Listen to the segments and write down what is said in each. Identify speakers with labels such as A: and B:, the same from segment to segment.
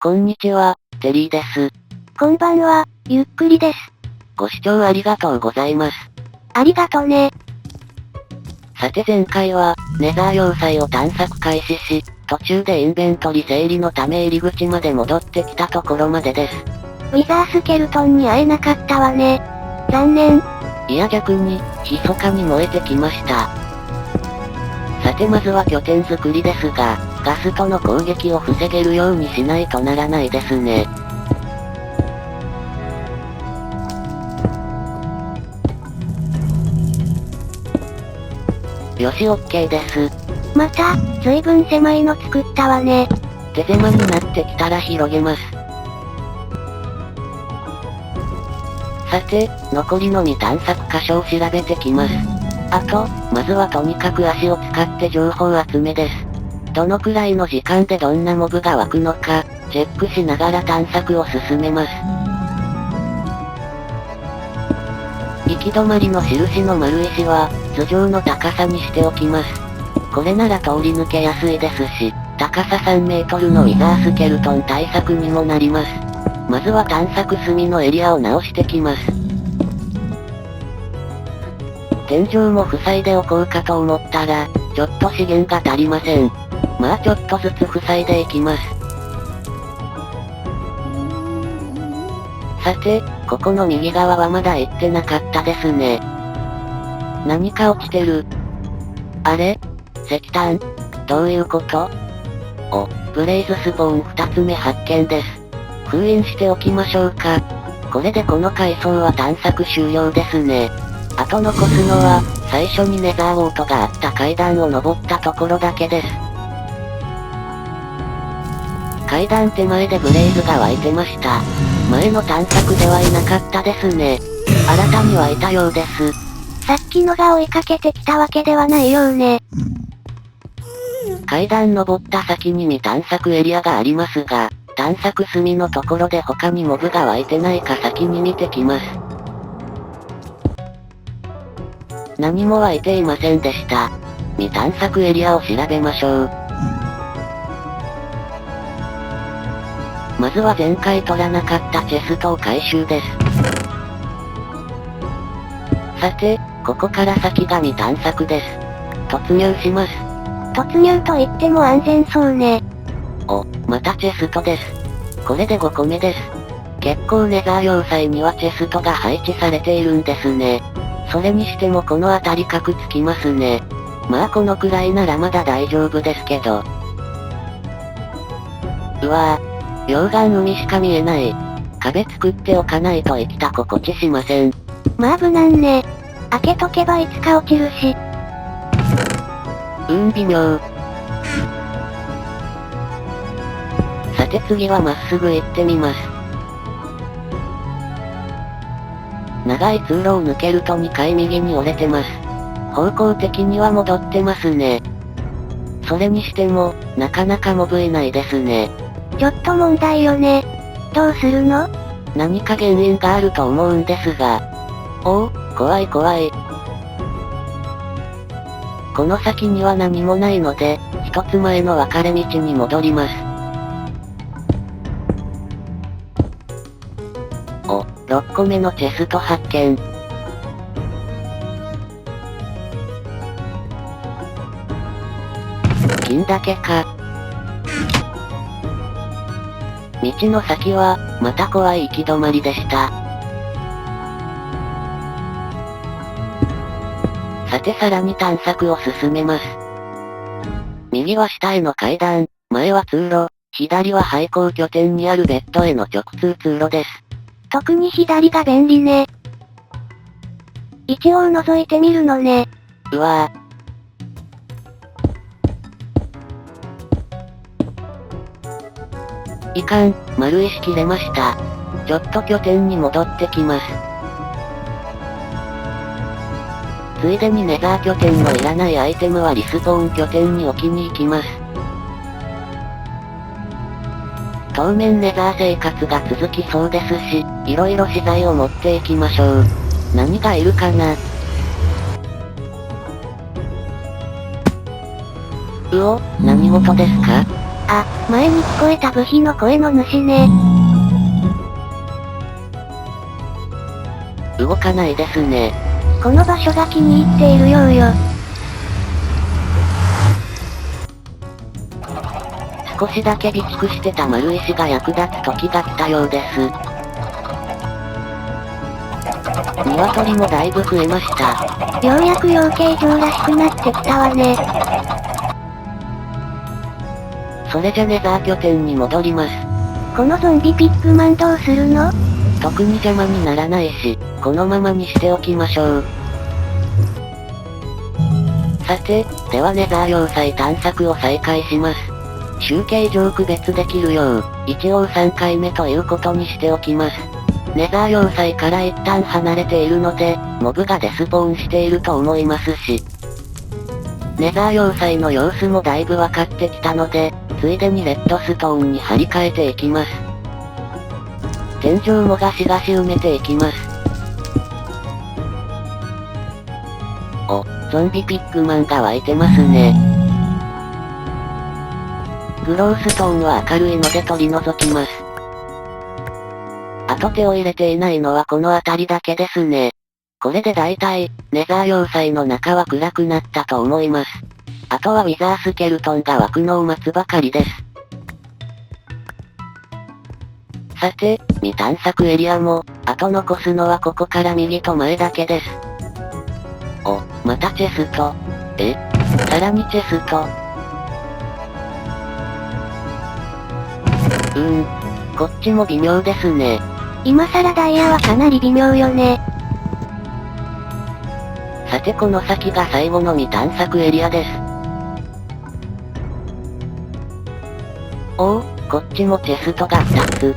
A: こんにちは、テリーです。
B: こんばんは、ゆっくりです。
A: ご視聴ありがとうございます。
B: ありがとね。
A: さて前回は、ネザー要塞を探索開始し、途中でインベントリ整理のため入り口まで戻ってきたところまでです。
B: ウィザースケルトンに会えなかったわね。残念。
A: いや逆に、密かに燃えてきました。さてまずは拠点作りですが、ガストの攻撃を防げるようにしないとならないですね。よし OK です。
B: また、随分狭いの作ったわね。
A: 手狭になってきたら広げます。さて、残りの2探索箇所を調べてきます。あと、まずはとにかく足を使って情報集めです。どのくらいの時間でどんなモブが湧くのか、チェックしながら探索を進めます。行き止まりの印の丸石は、頭上の高さにしておきます。これなら通り抜けやすいですし、高さ3メートルのウィザースケルトン対策にもなります。まずは探索隅のエリアを直してきます。天井も塞いでおこうかと思ったら、ちょっと資源が足りません。まあちょっとずつ塞いでいきます。さて、ここの右側はまだ行ってなかったですね。何か落ちてる。あれ？石炭？どういうこと？お、ブレイズスポーン2つ目発見です。封印しておきましょうか。これでこの階層は探索終了ですね。あと残すのは、最初にネザーウォートがあった階段を登ったところだけです。階段手前でブレイズが湧いてました。前の探索ではいなかったですね。新たに湧いたようです。
B: さっきのが追いかけてきたわけではないようね。
A: 階段登った先に未探索エリアがありますが、探索隅のところで他にモブが湧いてないか先に見てきます。何も湧いていませんでした。未探索エリアを調べましょう。まずは前回取らなかったチェストを回収です。さて、ここから先が未探索です。突入します。
B: 突入と言っても安全そうね。
A: お、またチェストです。これで5個目です。結構ネザー要塞にはチェストが配置されているんですね。それにしてもこの辺りカクつきますね。まあこのくらいならまだ大丈夫ですけど。うわぁ、溶岩海しか見えない。壁作っておかないと生きた心地しません。
B: まあ無難ね。開けとけばいつか落ちるし。
A: 微妙。さて次はまっすぐ行ってみます。長い通路を抜けると2回右に折れてます。方向的には戻ってますね。それにしても、なかなかモブいないですね。
B: ちょっと問題よね。どうするの？
A: 何か原因があると思うんですが。おお、怖い怖い。この先には何もないので、一つ前の分かれ道に戻ります。お、6個目のチェスト発見。金だけか。道の先は、また怖い行き止まりでした。さてさらに探索を進めます。右は下への階段、前は通路、左は廃校拠点にあるベッドへの直通通路です。
B: 特に左が便利ね。一応覗いてみるのね。
A: うわぁ。いかん、丸石切れました。ちょっと拠点に戻ってきます。ついでにネザー拠点のいらないアイテムはリスポーン拠点に置きに行きます。当面ネザー生活が続きそうですし、いろいろ資材を持っていきましょう。何がいるかな？うお、何事ですか？
B: あ、前に聞こえた部品の声の主ね。
A: 動かないですね。
B: この場所が気に入っているようよ。
A: 少しだけ備蓄してた丸石が役立つ時が来たようです。鶏もだいぶ増えました。
B: ようやく養鶏場らしくなってきたわね。
A: それじゃネザー拠点に戻ります。
B: このゾンビピッグマンどうするの？
A: 特に邪魔にならないし、このままにしておきましょう。さて、ではネザー要塞探索を再開します。集計上区別できるよう、一応3回目ということにしておきます。ネザー要塞から一旦離れているので、モブがデスポーンしていると思いますし、ネザー要塞の様子もだいぶ分かってきたので、ついでにレッドストーンに張り替えていきます。天井もガシガシ埋めていきます。お、ゾンビピッグマンが湧いてますね。グローストーンは明るいので取り除きます。あと手を入れていないのはこの辺りだけですね。これで大体、ネザー要塞の中は暗くなったと思います。あとはウィザースケルトンが湧くのを待つばかりです。さて、未探索エリアも、あと残すのはここから右と前だけです。お、またチェスト。さらにチェスト。こっちも微妙ですね。
B: 今更ダイヤはかなり微妙よね。
A: さてこの先が最後の未探索エリアです。おお、こっちもチェストが2つ。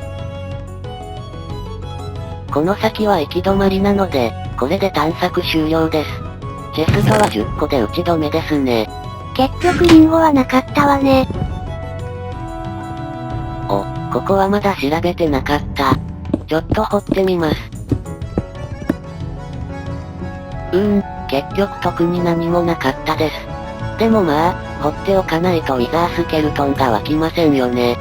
A: この先は行き止まりなので、これで探索終了です。チェストは10個で打ち止めですね。
B: 結局リンゴはなかったわね。
A: お、ここはまだ調べてなかった。ちょっと掘ってみます。結局特に何もなかったです。でもまあ、掘っておかないとウィザースケルトンが湧きませんよね。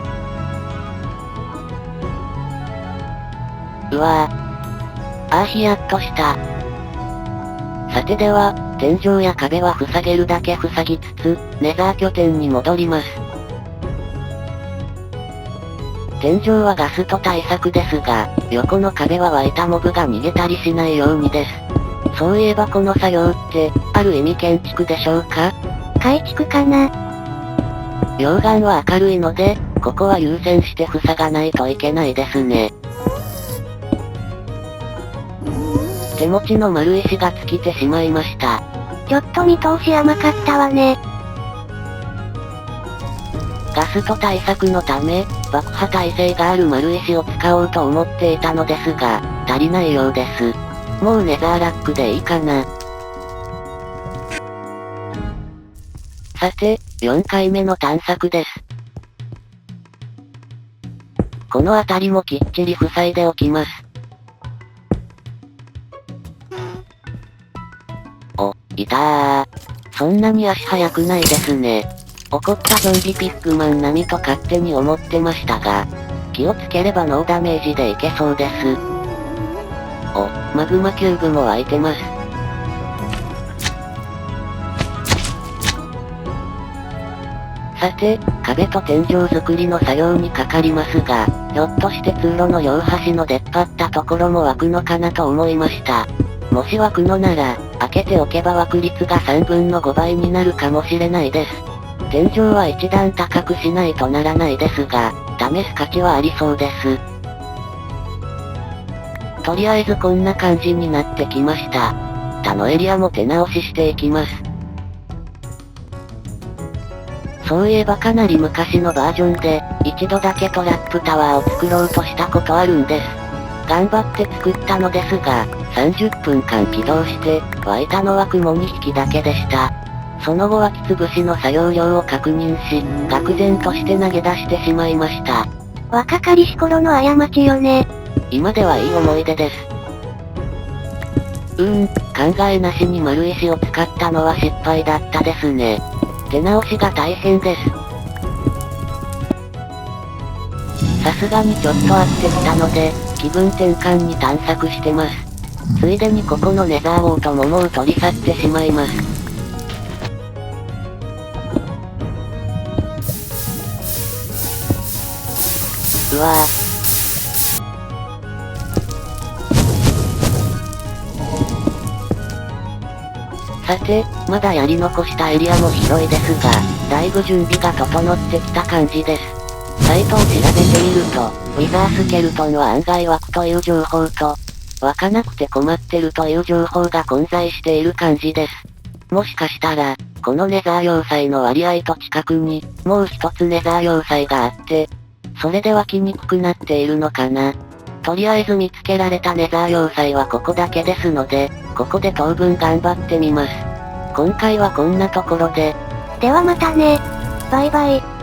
A: うわぁ。ヒヤッとした。さてでは、天井や壁は塞げるだけ塞ぎつつ、ネザー拠点に戻ります。天井はガスト対策ですが、横の壁は湧いたモブが逃げたりしないようにです。そういえばこの作業って、ある意味建築でしょうか？
B: 改築かな？
A: 溶岩は明るいので、ここは優先して塞がないといけないですね。手持ちの丸石が尽きてしまいました。
B: ちょっと見通し甘かったわね。
A: ガスト対策のため、爆破耐性がある丸石を使おうと思っていたのですが、足りないようです。もうネザーラックでいいかな。さて、4回目の探索です。この辺りもきっちり塞いでおきます。お、いたー。そんなに足速くないですね。怒ったゾンビピッグマン並みと勝手に思ってましたが、気をつければノーダメージでいけそうです。お、マグマキューブも湧いてます。さて、壁と天井作りの作業にかかりますが、ひょっとして通路の両端の出っ張ったところも湧くのかなと思いました。もし湧くのなら、開けておけば湧く率が3分の5倍になるかもしれないです。天井は一段高くしないとならないですが、試す価値はありそうです。とりあえずこんな感じになってきました。他のエリアも手直ししていきます。そういえばかなり昔のバージョンで、一度だけトラップタワーを作ろうとしたことあるんです。頑張って作ったのですが、30分間起動して、湧いたのは雲2匹だけでした。その後湧き潰しの作業量を確認し、愕然として投げ出してしまいました。
B: 若かりし頃の過ちよね。
A: 今ではいい思い出です。考えなしに丸石を使ったのは失敗だったですね。手直しが大変です。さすがにちょっと飽きてきたので、気分転換に探索してます。ついでにここのネザーウォーと桃を取り去ってしまいます。うわぁ。さて、まだやり残したエリアも広いですが、だいぶ準備が整ってきた感じです。サイトを調べてみると、ウィザースケルトンは案外湧くという情報と、湧かなくて困ってるという情報が混在している感じです。もしかしたら、このネザー要塞の割合と近くに、もう一つネザー要塞があって、それで湧きにくくなっているのかな。とりあえず見つけられたネザー要塞はここだけですので、ここで当分頑張ってみます。今回はこんなところで。
B: ではまたね。バイバイ。